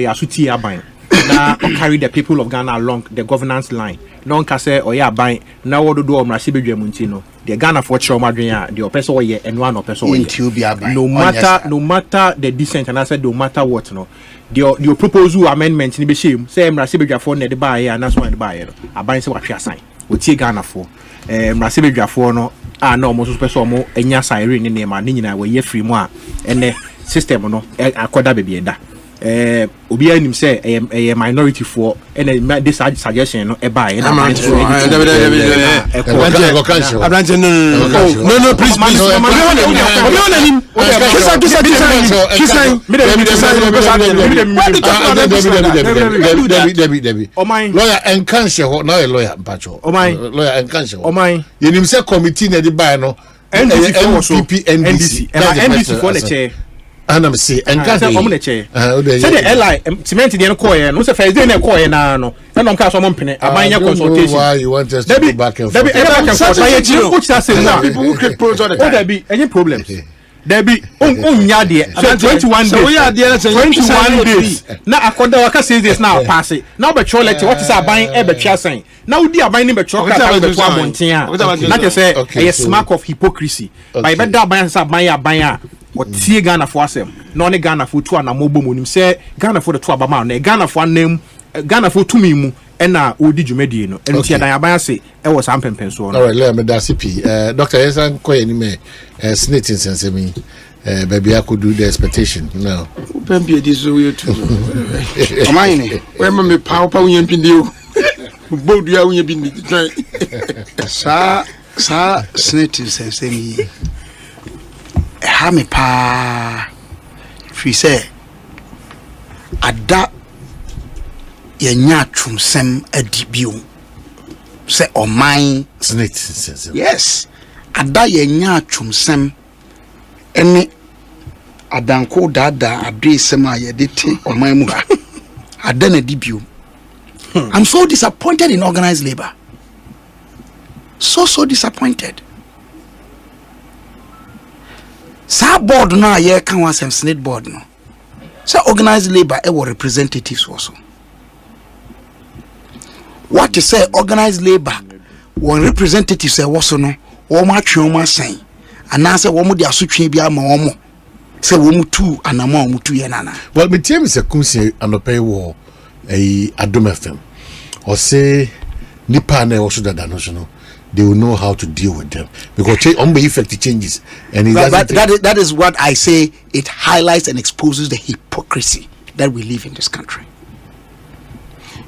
Yasuti Abain. Now carry the people of Ghana along the governance line. Non kase or ya bain now what do Mrasibe Muntino. The Ghana for Chomadria, the opessor ye and one opessor. No matter the dissent, and I said no matter what no. Your proposal amendment in the shame, say Mrasibe for the buyer and that's why the buyer. I buy say what you sign. What Ghana for Mrasibe for no no most special more and ya siren in name and Nina were ye free more and the system no akoda baby da. Obi anim say a minority for and this suggestion no e buy no please lawyer and cancel now a lawyer mpacho lawyer and cancel you nim say committee na di buy no NDC for the chair and I'm say and say the LI cement the no no say first day na call na no na nka so monpene abanya consultation why you want us to go back and forth people who create projects all the time there be any problems there be onya there so 21 days na akoda waka 6 days now pass it now be show let what is aban e be twa san now di aban ni be show ka be to amonten a na just say a smack of hypocrisy by be da aban say aban a what see Ghana for asem no ne Ghana for two na mobo monim say Ghana for the two abama na Ghana for name Ghana for two mimu na odi dwumadi no enti dan aban say e was ampempen so no. All right, let me da CP Dr. Yesan koye ni me snitting sensemi baby I could do the expectation now pembe di so we too amine we me power unyam pindio bodu ya unyam pindi sa snitting sensemi ha me pa free say ada yenya twumsem adibio say oman snitting yes ada yenya twumsem ene adanko dada adresem ayede te oman mu ha ada na dibio I'm so disappointed in organized labor, so disappointed. Sa board na ye kan wa sem senate board no say organized labor e were representatives also. What to say organized labor one representatives say also no wo ma twe wo ma san ana say wo mo dia sotwe bia ma wo mo say wo mu tu anama wo mu tu ye nana. Well me tell me say kunse anope wo Adom FM or say nipa na also that no they will know how to deal with them because effect changes and that is what I say. It highlights and exposes the hypocrisy that we live in this country.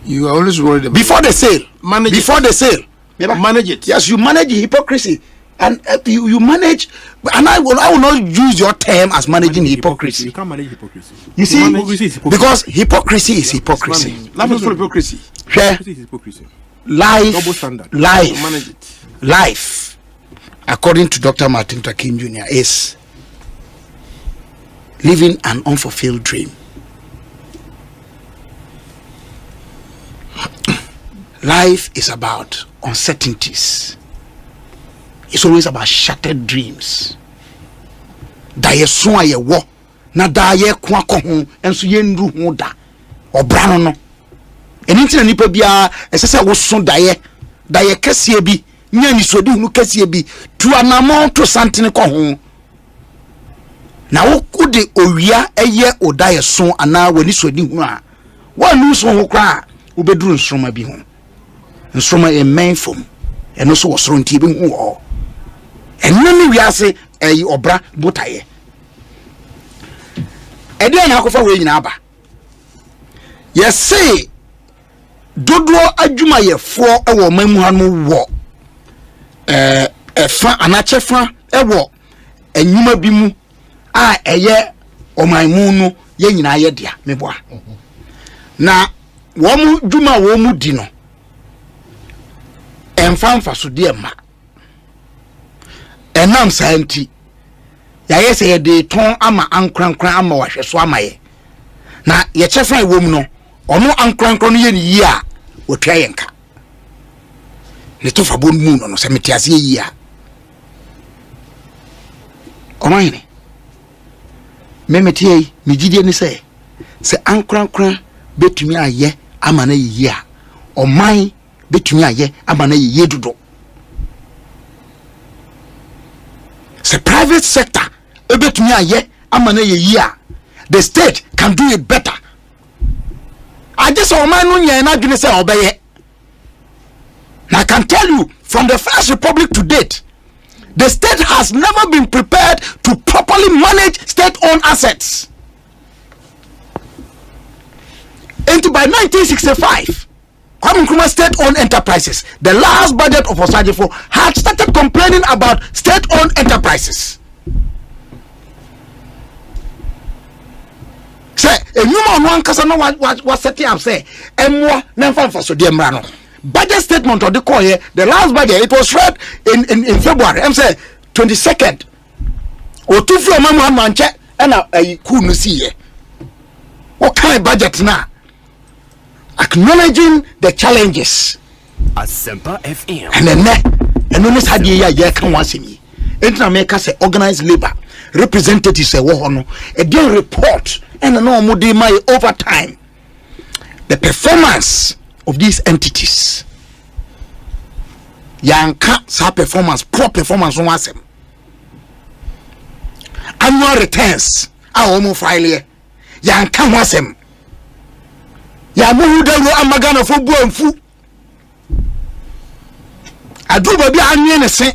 You are always worried about before the sale. Manage it. Yes, you manage hypocrisy and you manage, and I will not use your term as managing hypocrisy. You can't manage hypocrisy. You see, because hypocrisy is hypocrisy. Life is full of hypocrisy. Hypocrisy. Life, double standard. Manage it. Life, according to Dr. Martin Luther King Jr., is living an unfulfilled dream. Life is about uncertainties. It's always about shattered dreams. Daye so aye wo na daye kwa ko ho enso ye ndu ho da obrano no eni tina nipa bia esese wo so daye kase bi nya ni sodi hu kase bi tu anamon to santene ko ho na wo kudi owia eye odaye so ana wani sodi hu a wa nu so ho kwa wo beduru nsroma bi ho nsroma e menfom eno so wo soro ntie bi hu ho enani wiase eyi obra botaye ede na akofa we nyina aba yesi dodo adwuma yefo ewo mamu hanu wo efa anachefa ewo enyuma bi mu a eye omanmu no ye nyina ye dia meboa na wo mu dwuma wo mu di no emfa so de ma enam santi ya yese ye de ton ama ankrankran ama wahweso ama ye na ye chefa ewom no ono ankrankran no ye ni yi a wotwa ye nka ne to fa bon mu no se metiase yi a o mayne memetie mi gidie ni se se ankrankran betumi aye amana yiye a oman betumi aye amana yiye dodo. Se private sector betumi aye amana yiye a the state can do it better. I just oman no nya na dwene se obeye. Now I can tell you from the First Republic to date, the state has never been prepared to properly manage state-owned assets. And by 1965, Kwame Nkrumah state-owned enterprises, the last budget of Osajifo had started complaining about state-owned enterprises. Say, a human one person was setting up, say, Emwa, Nemfa so dear Mrano. Budget statement of the core here, the last budget, it was read in February. I'm saying 22nd. Or two from one check and I couldn't see it. What kind of budget now? Acknowledging the challenges. Asempa FM. And then this had ye can once in me. Make say organized labor representatives say wohono a deal report and no more my over time. The performance of these entities yanka sa performance, poor performance on wasem. Annual returns a omo file yanka wasem. Ya mu dawo amagana fo bu amfu adu ba bi anwe ne se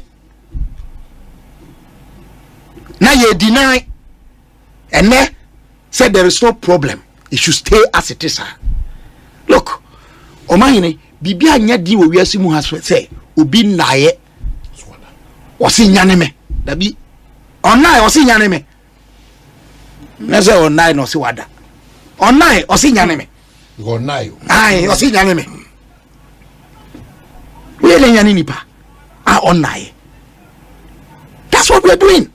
na ye deny and said there is no problem, it should stay as it is. Look, Omayine, bibi anya di wo wiase mu has say obi naye osi nyaneme dabi onai osi nyaneme na say onai no si wada onai osi nyaneme onai ai osi nyaneme we le nyane nipa a onai. That's what we're doing.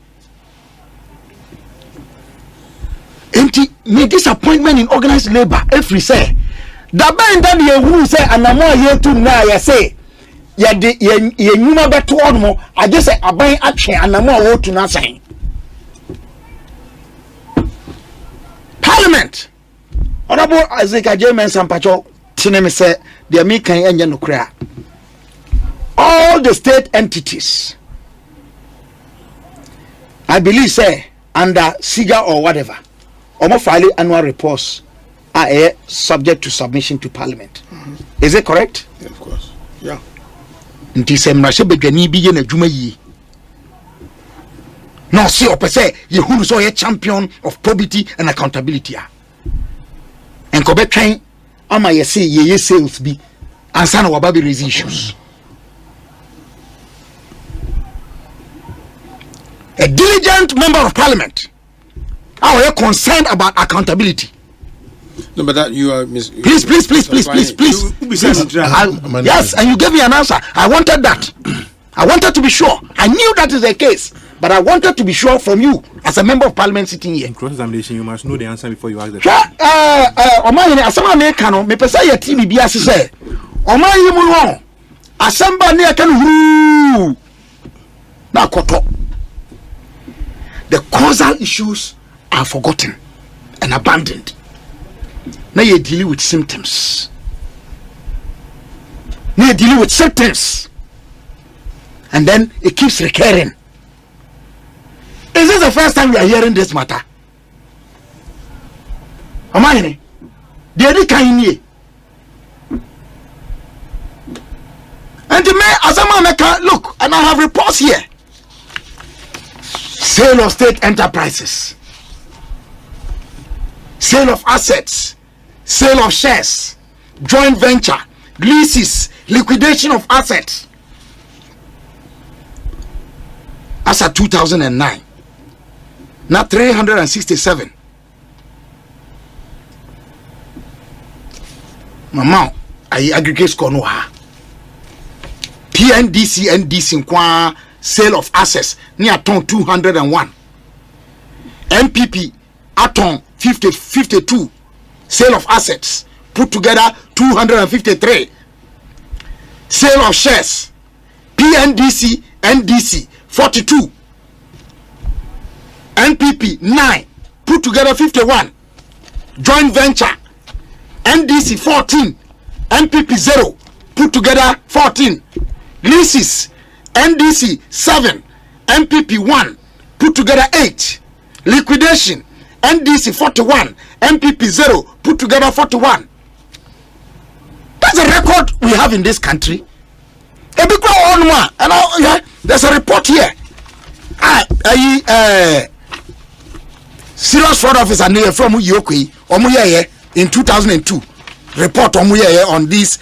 Enti me disappointment in organized labor every say da ben da ye hu say anamo ye tu na ye say ye de ye nyuma beto onmo age say aban atwe anamo wo tu na san Parliament. Honorable Isaac Ajemen Sampacho tineme say the me kan enye no kra. All the state entities, I believe say under SIGA or whatever, almost file annual reports are subject to submission to Parliament. Is it correct? Yeah, of course. Yeah. Nti se mrashe bedwani bi ye na dwuma yi. No see opese ye hunu so ye champion of probity and accountability. En ko betwen ama ye say ye sales bi ansa na wababi raise issues. A diligent member of Parliament are concerned about accountability. No, but that you are Please. Yes, and you gave me an answer. I wanted that. I wanted to be sure. I knew that is the case, but I wanted to be sure from you as a member of Parliament sitting here. In cross-examination, you must know the answer before you ask the question. Omayine asama me kano me pesa ye TV bi ase say Omayine mu no asamba ne aka no na koto. The causal issues are forgotten and abandoned. Now you deal with symptoms. Now you deal with symptoms. And then it keeps recurring. Is this the first time we are hearing this matter? Am I in? And the man, as a man, look, and I have reports here. Sale of state enterprises, sale of assets, sale of shares, joint venture, leases, liquidation of assets. As at 2009, now 367. Mama, I aggregate score no ha. PNDC, NDC, kwa sale of assets near ton 201. MPP aton 52. Sale of assets put together 253. Sale of shares PNDC, NDC 42. NPP 9 put together 51. joint venture, NDC 14, MPP 0, put together 14. Leases, NDC 7, MPP 1, put together 8. Liquidation, NDC 41, MPP 0, put together 41. That's a record we have in this country. And there's a report here. Serious fraud officer near from Yoki in 2002 report on these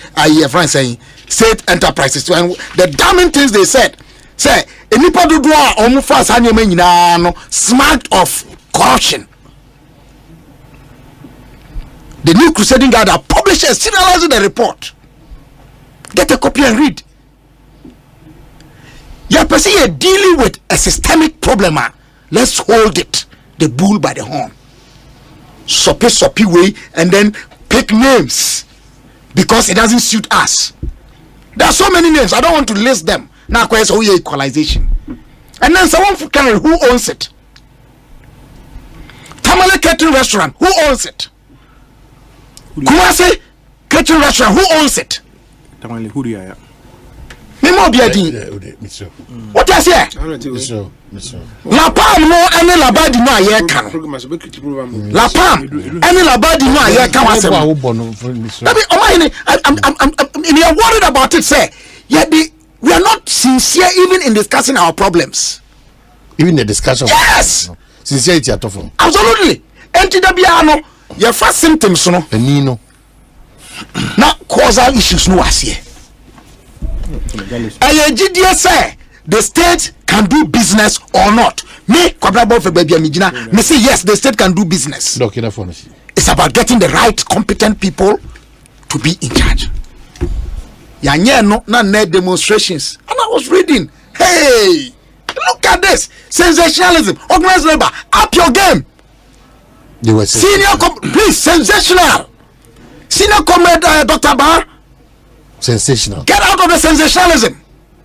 friends saying state enterprises. And the damning things they said, say nipa do fast smart of corruption. The New Crusading Guard are publishing serializing the report. Get a copy and read. You're dealing with a systemic problem. Let's hold it, the bull by the horn. Soppy way, and then pick names because it doesn't suit us. There are so many names, I don't want to list them. Now, equalization. And then someone can, who owns it? Tamale Catering Restaurant, who owns it? Kumasi Catering Restaurant, who owns it? Tamale, who do you have? What is here? La Palm no any labadi no aye kan. La Palm any labadi no aye kan wasem. We are worried about it, say. Yet we are not sincere even in discussing our problems. Even the discussion. Yes. Sincerity at all. Absolutely. NTWR your first symptoms no. Nino. Now causal issues no was here. GDS say the state can do business or not. Me kwabrabo for baby amijina. Me say yes, the state can do business. It's about getting the right competent people to be in charge. Yanye no na demonstrations. And I was reading. Hey, look at this sensationalism. Organized labor, up your game. They were please sensational. Senior comrade Dr. Bar. Sensational. Get out of the sensationalism.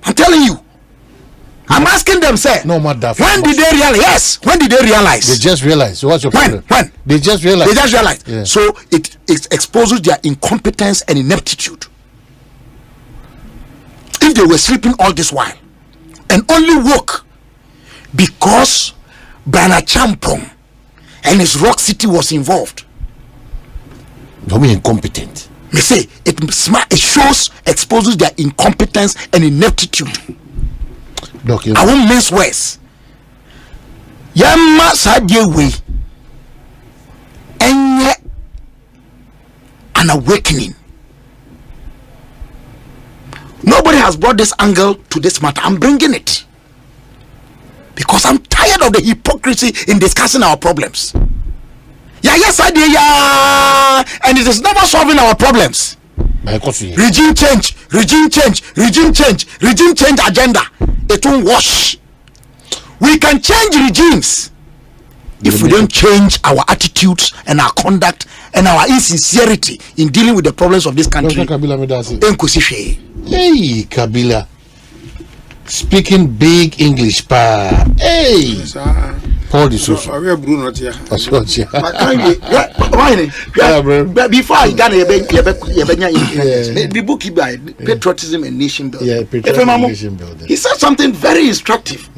I'm telling you. I'm asking them, say. No matter. When did they realize? Yes. When did they realize? They just realized. So what's your problem? When? They just realized. They just realized. Yeah. So it exposes their incompetence and ineptitude. If they were sleeping all this while and only woke because Brana Champong and his Rock City was involved. Don't be incompetent. Me say it shows, exposes their incompetence and ineptitude. I won't mince words. Yamma sadye way and an awakening. Nobody has brought this angle to this matter. I'm bringing it because I'm tired of the hypocrisy in discussing our problems. Yes, I did, and it is never solving our problems. Regime change agenda. It won't wash. We can change regimes if we don't change our attitudes and our conduct and our insincerity in dealing with the problems of this country. Hey, Kabila, speaking big English, pa. Hey. Paul the social. Before I got the book by Patriotism and Nation Building. Yeah, Patriotism and Nation Building. He said something very instructive.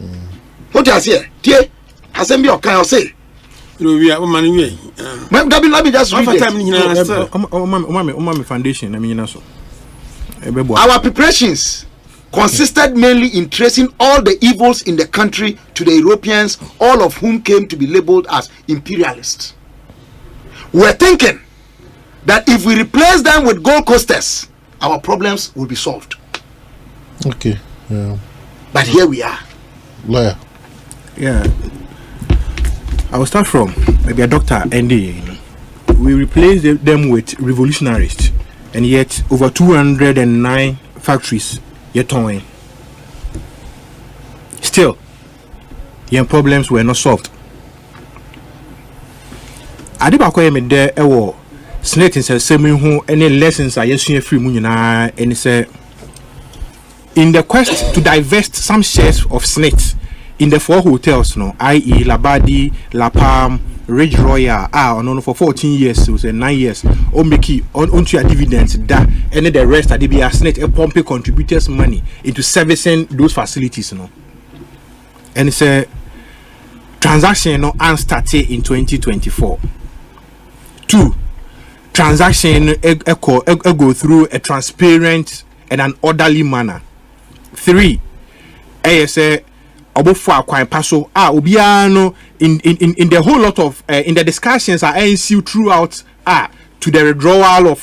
What does he say? Assembly of can I say? We are man. Let me just read it. Foundation. I mean, our preparations consisted mainly in tracing all the evils in the country to the Europeans, all of whom came to be labeled as imperialists. We're thinking that if we replace them with Gold Coasters, our problems will be solved. Okay. Yeah. But here we are. Lawyer. Yeah. I will start from maybe a doctor ND. We replaced them with revolutionaries, and yet over 209 factories yet on. Still, your problems were not solved. Adibako me there ewo snake in say me who any lessons I yesu free mu nyina and say in the quest to divest some shares of snakes in the 4 hotels, no, i.e. Labadi, La Palm, Ridge Royal on for 14 years, so say 9 years, or make it onto your dividends that and the rest that they be a snake a pump contributors money into servicing those facilities, you know. And it's a transaction, you know, and started in 2024. 2. Transaction go through a transparent and an orderly manner. 3. ASA Obofo Akwan Paso Obiano in the whole lot of in the discussions are ensued throughout to the withdrawal of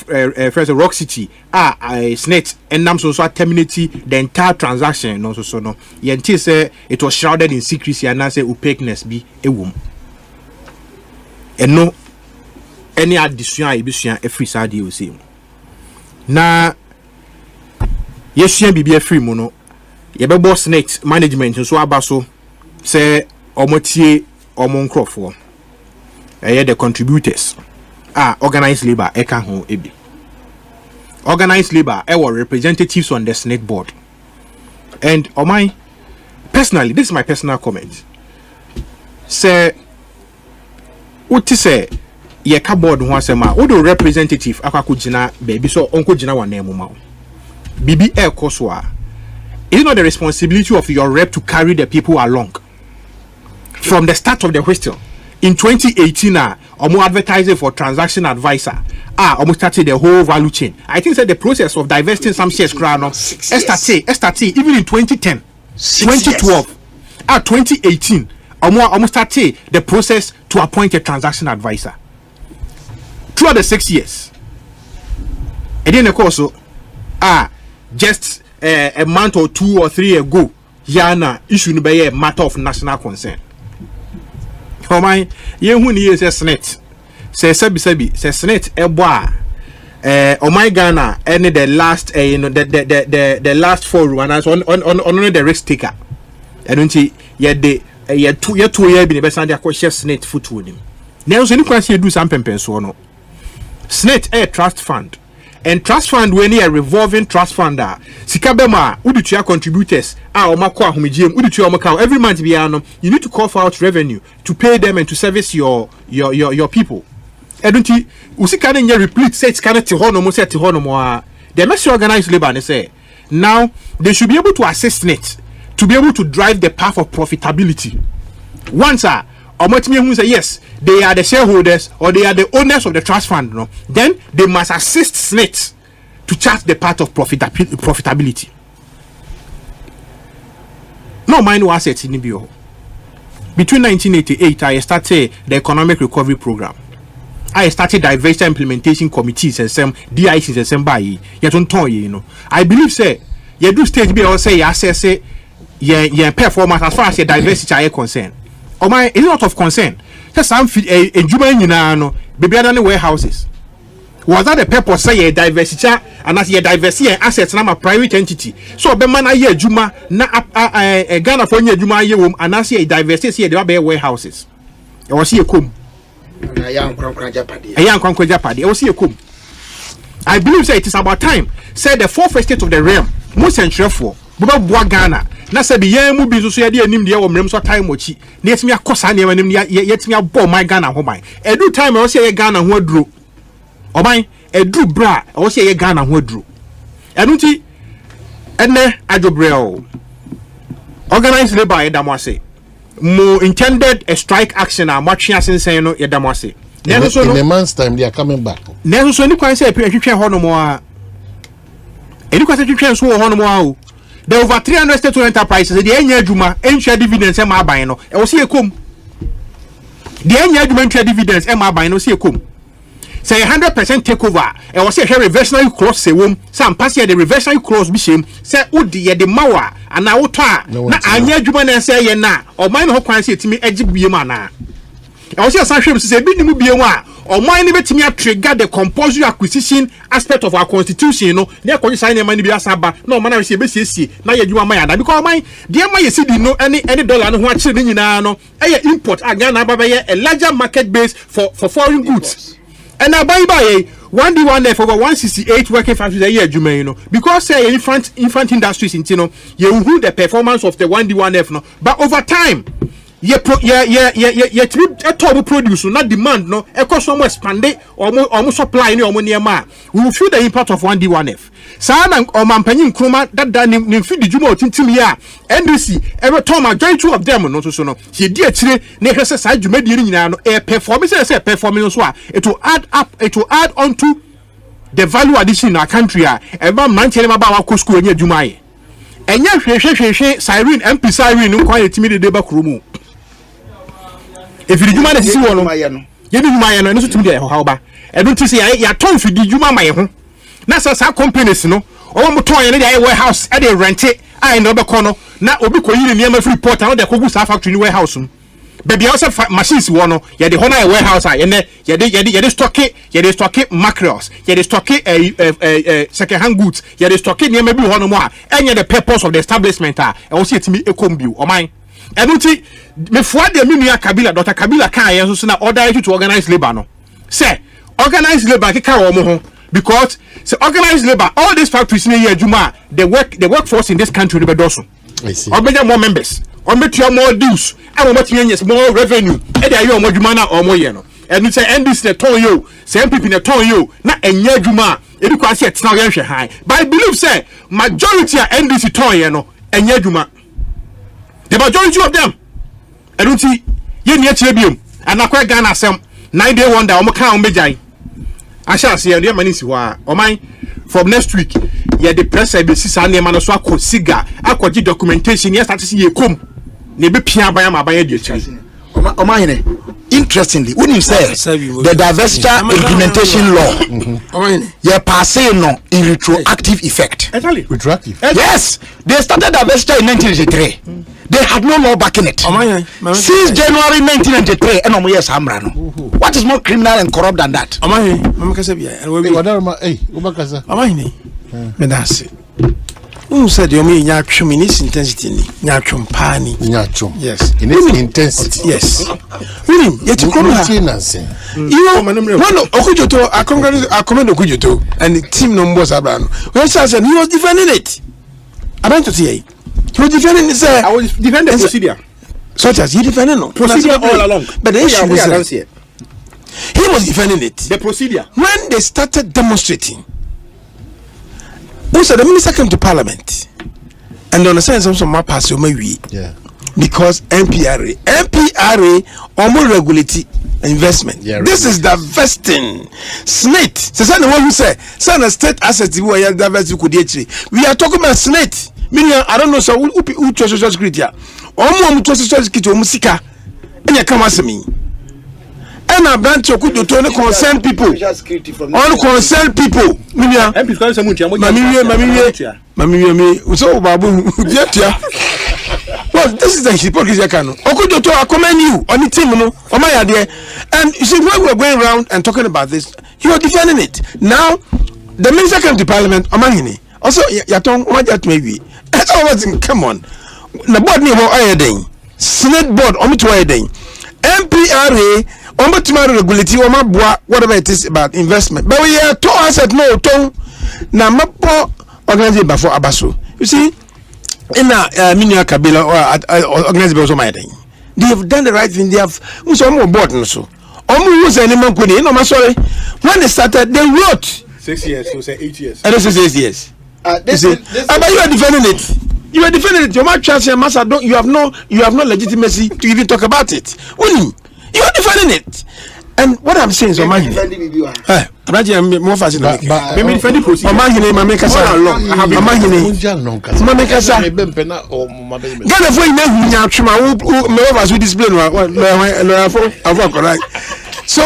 first Rock City SNET and nam so terminate the entire transaction no so no yenti say it was shrouded in secrecy and say opaqueness be ewum and no any addition ebusua every side you see na yesua bibia free mu no yebebo SNET management so abaso say omotie omonkrofo the contributors organized labor eka ho ebi organized labor were representatives on the SNET board and personally this is my personal comment say what say ye ka board ho asema wo do representative akako gina baby so onko gina wa na emuma bibi ekoso a it's not the responsibility of your rep to carry the people along from the start of the whistle. In 2018 omo advertising for transaction advisor almost started the whole value chain. I think that the process of divesting some shares started even in 2010 2012 2018 almost started the process to appoint a transaction advisor throughout the 6 years. And then of course just a month or 2 or 3 ago yana issue no be a matter of national concern. Yehu ni say SNET say sabi say SNET ebo Ghana any the last the last 4 runners on the risk taker enunti ye two year bi ne be sande akọ SNET foot with him now so ni kwan say do some pempenso no SNET a trust fund and trust fund when a revolving trust fund sika bema udutua contributors omako ahomegiem udutua omaka every month bia no you need to call for out revenue to pay them and to service your people edunti usika na nya replete set kana te hono mo set hono mo the must organize labor and say now they should be able to assist SNET to be able to drive the path of profitability once who say yes, they are the shareholders or they are the owners of the trust fund, no? Then they must assist SNET to chart the path of profitability. No mind what assets in Nibio. Between 1988, I started the Economic Recovery Program. I started diversity implementation committees and some DICs and some by yet on toy, you know. I believe say you do stage be or say assess your performance as far as your diversity are concerned. A lot of concern. Just some no baby other warehouses. Was that the purpose say a diversity and as your diversity and assets na a private entity? So be man aye juma na Ghana for nye juma ye wom and as a diversity say there be warehouses. E was see kom. Ayan kwankwa japade. E was see kom. I believe say it is about time. Say the fourth estate of the realm, most central for Boba Ghana. Na said the yemu bi so ye de anim de wo so time ochi na yetimi akosa na anim yetimi abo my Ghana ho ban edu time o se ye Ghana ho aduro oban edu bra o se ye Ghana ho aduro enu ti ene adwobrel organized labor ye damo ase mo intended a strike action a matwe asensen no ye damo ase na so no in a month's time they are coming back na so ni kwan say atwetwe ho no mo a eni kwase twetwe so ho no mo a o the over 300 state-owned enterprises the enya adwuma enhwa dividends e ma aban no e wo se ekom the enya adwuma enhwa dividends e ma aban no se ekom say 100% takeover e wo se hwe reversionary clause se wom sam pass the reversionary clause bi shem say udi ye de mawa ana wo to a na anya adwuma na se ye na o man no kwan se etimi agibie ma na e wo se san hwem se bi ni mu bie mu a oman ni betimi a trigger the compulsory acquisition aspect of our constitution no na ko sign na mani bi asaba na o man na se be siesie na ye dwuma man ya da because oman de ma ye sidi no any dollar no ho a kire ni nyina no e import aga na baba ye a larger market base for foreign goods and na buy 1D1F over 168 working factories a year adwuma you know because say infant industries in you know you who the performance of the 1D1F no but over time ye top produce not demand no e cause so expand or supply ni omo niema we will feel the impact of 1D1F saa na omampanyin kroma dada ni feed juma otintim ya NDC every time majority of them no so no he di akire na hwese saa juma di nyina no e perform say performing so it will add on to the value addition in our country eba manche ma ba wa school enya juma ye enya hwehwehwehwe siren MP siren no kwa yetimi de ba kromu if you juma na sisi wo no ye di juma ye no no so timi de ho ba e don't say ya ton fi di juma ma ye ho na sa companies no o mo ton ye na warehouse e dey rent it ai no be kono na obi ko yiri niam free port and dey kogu sa factory ni warehouse baby house machines wo no ye dey ho na warehouse ye dey stock mackerels ye dey stock second hand goods ye dey stock niam bi ho no mo a enye the purpose of the establishment e wo se etimi ekombiu o man enuti me fua de menua kabila Dr. Kabila kan ye so na order to organize labor no say organize labor ke ka wo mo ho because say organized labor all these factories in here juma the workforce in this country be doso I see obeja more members or metia more dues and we metia more revenue e dey ayo mo juma na omo ye no and you say NDC the ton yo say MPP the ton yo na enya juma e bi kwa say etna ye hwe high but I believe say majority of NDC ton ye no enya juma the majority of them I don't see ye ni akire biom and akwa Ghana asem 9 day wonder omo kan omo jai I shall see your money from next week. Yeah, the press I be see any man so akọ cigar, akọ documentation. Yes, that is ye come. Nebe pia by my buy the interestingly, when you say the divestiture implementation law, yeah, passé no in retroactive effect. Retroactive. Yes, they started divestiture in 1983. They had no law backing it. Since January 1993, and years Hamrano. What is more criminal and corrupt than that? Who said you mean nyachum in its intensity? Nyachum pani. Nyachum. Yes. In its intensity. Yes. Really? Yet you come here. You know, no, Okujoto, I commend Okujoto and the team numbers Abrano. When said he was defending it. I went to see. He was defending it. I was defending the procedure. Such as he defended no procedure all along. But the issue is he was defending it. The procedure. When they started demonstrating, also the minister came to parliament and understand some more pass yeah, because NPRA almost regulate investment. Yeah, this is divesting. SNIT. So the one who say son a state assets we are divesting could we are talking about SNIT. Meaning I don't know so who social security. Omo social security musika. Enya kama semi. And a branch of good to concern people. All concerned people. Well, this is the hypocrisy. I commend you on the team, on my idea. And you see, when we're going around and talking about this, you are defending it. Now, the minister came to parliament, also, Yaton, what that may be. Come on. The board name of Ayading, Senate board, NPRA. Whatever it is about investment, but we are told us that no tone na mapo organized before Abaso. You see, in a mini Kabila or organized by my thing, they have done the right thing. They have some more board and so. Almost any man could no sorry. When they started, they wrote 6 years. You say 8 years. And this is 8 years. But you are defending it. You are defending it. Your man chance and master don't. You have no legitimacy to even talk about it. Willing. You are defending it, and what I'm saying is, defending more fascinating. Maybe defending procedure. So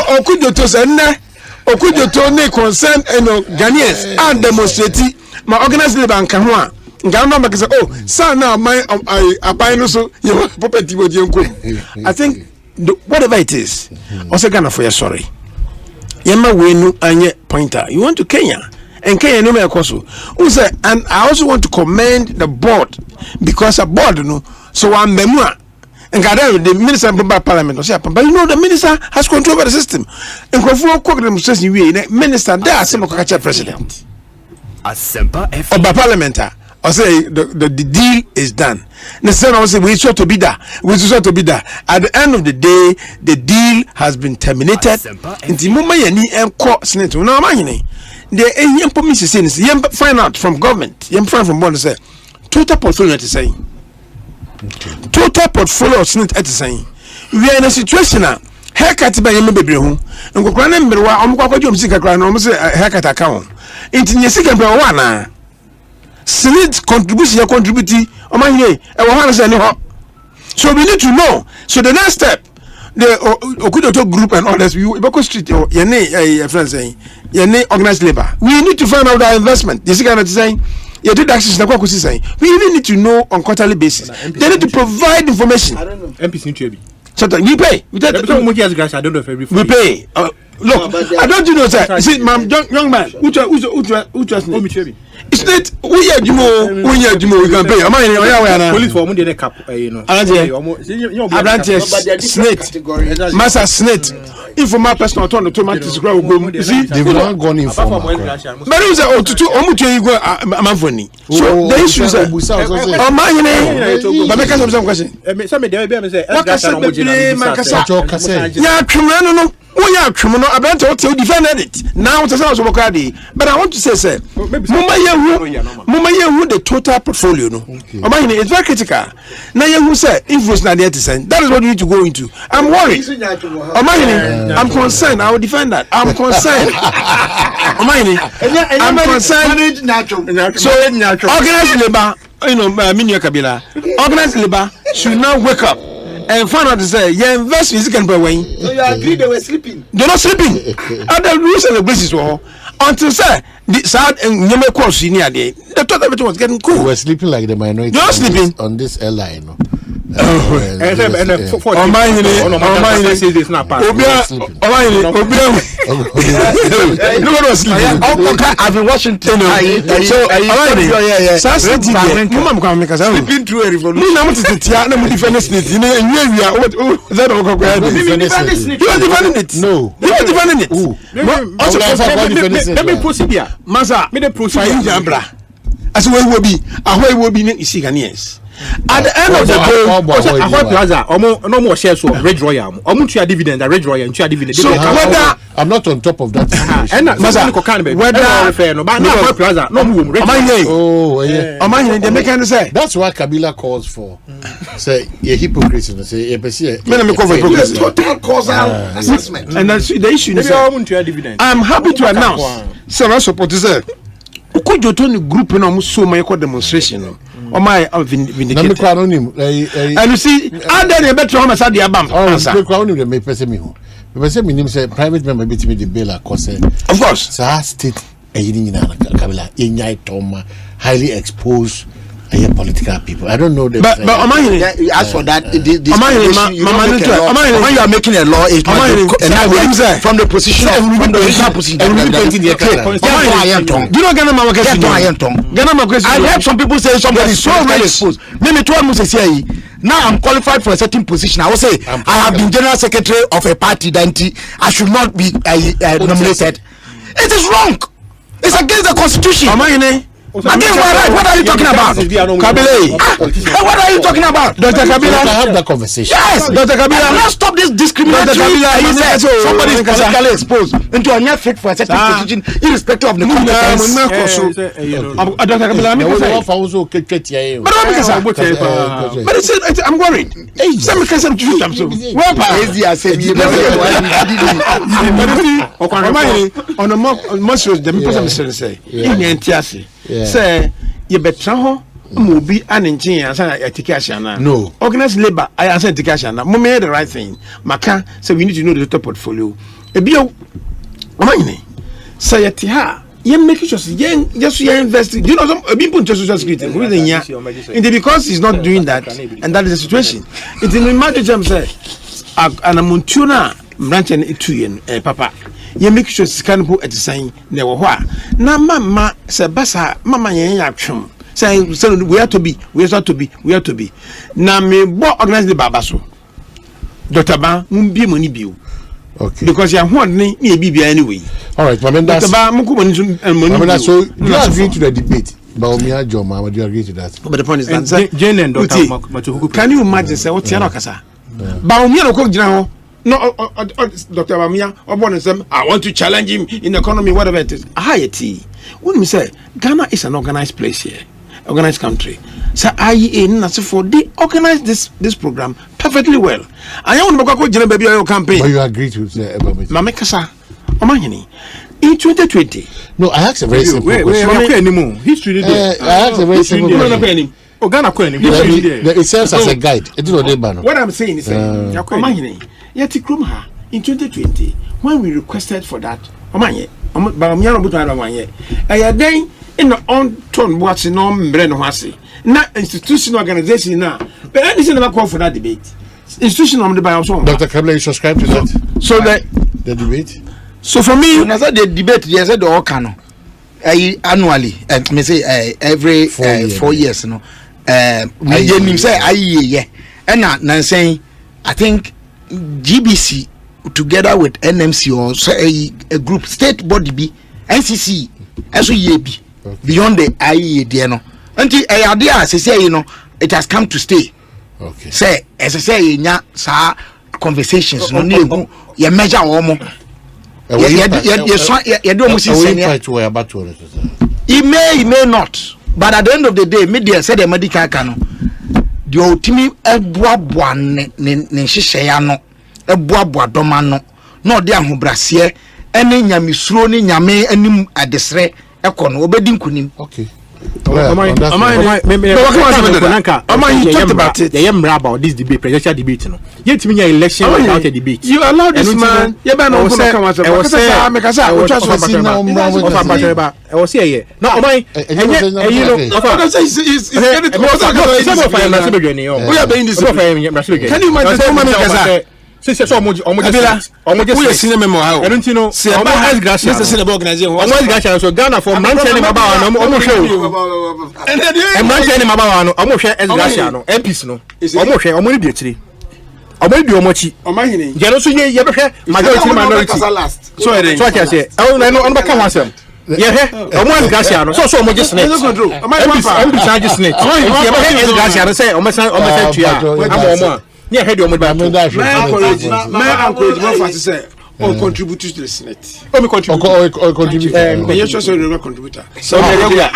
Okujoto ne concern Ghanaians and demonstrate my organized labor and Kahua. Ghana say, oh, son now my I so you property. I think. Whatever it is, also Ghana for your sorry. Yema wenu anye pointer. You want to Kenya, and Kenya no me akoso. And I also want to commend the board because a board no. So I'm memua. And the minister of parliament was but you know the minister has control over the system. And Kofu demonstration we minister there some president. Asempa Or by parliament. I say the deal is done. The same I say we sure to be there. We sure to be there. At the end of the day, the deal has been terminated. Inti mumma yani enko senate. No amanyine. The yem promise say yem find out from government. Yem find from board say total portfolio is saying. Total portfolio of senate is saying. We are in a situation now. Haircut by yem bebre ho. Nkokra na mberwa omkwakwaje omsika kra na omse haircut account. Inti nyesika mberwa wana. Senate contribution contributing so we need to know. So the next step, the Okudoto group and others, we because street friends saying organized labor. We need to find out our investment. This guy is saying we really need to know on quarterly basis. They need to provide information. I don't know. MPs need to be. So we pay. I don't know if every we pay. Look, I don't know, sir. See, young man, who's it's not we can pay. Police for Monday cap, you know. Snake, Master Snake. Informal personal turn automatic grow go. See, they've not gone in for. But it was so the issue is defended it. Now but I want to say, sir, the total portfolio, no. It's very critical. Now you say influence that is what you need to go into. I'm worried. I'm concerned. I will defend that. I'm concerned. I'm concerned. So organized labor, kABILLA, organized labor should now wake up and find out to say, yeah, invest in second by way. So you agree they were sleeping? They're not sleeping. Other rules and regulations were until say the sad and Yeme course senior day. They thought everything was getting cool. We were sleeping like the minority. You're sleeping on this airline. No? I've been watching sleeping through a revolution. No. Let me proceed here. Masa, me the proceed as we will be Ghanaians. At the end of the day, Plaza, no more shares of Red Royal. Dividend, a Red Royal, dividend. So whether I'm not on top of that. they make any say. That's why kABILLA calls for say a hypocrisy. Say total causal assessment. And that's the issue. I'm happy to announce. So I support this. Okujoto group no so my demonstration. My vindicated. And you see, and then you better how the abam. Private member beat me the bill. Of course, state kABILLA highly exposed political people. I don't know them. But as for that, when you are making a law, it's from the position from the original position. Do you know Ghana? I heard some people say somebody is so really exposed. Now I'm qualified for a certain position. I will say I have been general secretary of a party that I should not be nominated. It is wrong. It's against the constitution. Again, what are you talking about? kABILLA. What are you talking about? Dr. kABILLA, have that conversation. Yes, Dr. kABILLA. Let's stop this discriminatory. Somebody is politically exposed into a near fit for a certain position, irrespective of the competence. Dr. kABILLA, but I'm worried. Some can say on a more serious, the people say, say you better ho be an engineer and no organized labor. I answer education. We made the right thing. Maka say we need to know the total portfolio. Ebio omani say atiha you make sure just you invest. Do you know some people just social security because he's not doing that, and that is the situation. It's in imagine say an amuntuna branch and 2 yen papa. You make sure scan at the sign never wha. Na mama say basa mama yen atwem. Say we have to be. Na me bo organize the babaso. Dr. Ba mumbi money bill. Okay. Because you want me bibia anyway. All right, Dr. Ba so you are agreeing to the debate. Baumia Joma, would you agree to that? But the point is that Jane and Dr. Uti, Matuhuku. can you imagine say what Tiano Kasa? Baumia no cook now. No, Dr. Baumia, or one of them, I want to challenge him in economy, whatever it is. Hayati. When we say Ghana is an organized place here, organized country. So they organize this program perfectly well. I want to go baby campaign. But you agree to say Mamekasa, Omahini. In 2020. No, I asked a very simple question. Wait, history there. I asked a very simple question. Ghana Queen. It serves as a guide. It is what I'm saying is, Omahini, yet in 2020, when we requested for that, Omanye, Bamiano Butana, I then in the on tone what's in on Breno Hasi, not institutional organization now, but I didn't ever call for that debate. Institutional on the Biosong. Dr. KABILLA, you subscribe to that? So that the debate? So for me, when I said the debate, they said the Okano annually, me say every 4 years, no. We say yeah, and now saying I think GBC together with NMC or say a group state body be NCC as we be beyond the IEA there no. Until idea say you know it has come to stay. Okay. Say as I say nya sa conversations no ne you measure omo. It may not, but at the end of the day, media said the medical cano. The ultimate ebwa ne shishayano, ebwa domano, no dia hubrasie, any nyamisro ni nyame any adesre, ekon, obedin kunim. Okay. You talked about it. The about this debate, presidential debate. No, yet to me, election without a debate. You allow this man. You better not come out. I was saying, I was saying, no, my, you know, can you imagine? Since so much, we seen them. I don't know. So Ghana for Manchester about almost show. And Manchester about almost share as Graciano, MPs no. Almost share only be three. I will do much. Jealousy, you ever hear minority last. So I say, oh, I know I'm back on yeah, almost Graciano. So much just snake. I'm just snake. Graciano say, almost I'm yeah, head your mobile. My uncle say, or contribute to the Senate. Or contribute. Yes, also contributor. So regular.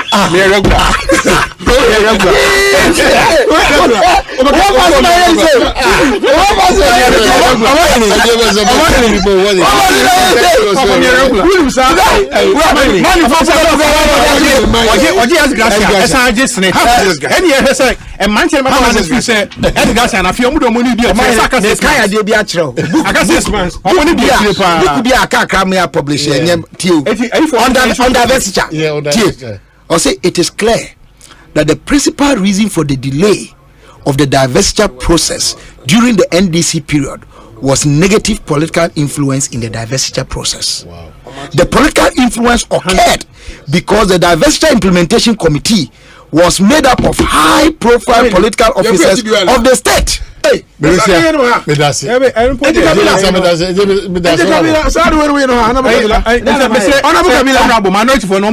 And Manchester Manchester said, "Edgar, and if you want to money, be a kind of be a child. I got 6 months. I want to be a car publisher. Under vesture, or say it is clear that the principal reason for the delay of the divestiture process during the NDC period was negative political influence in the divestiture process. Wow. The political influence occurred because the divestiture implementation committee was made up of high-profile political officers of the state. Hey, minority for no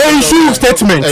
issue statement.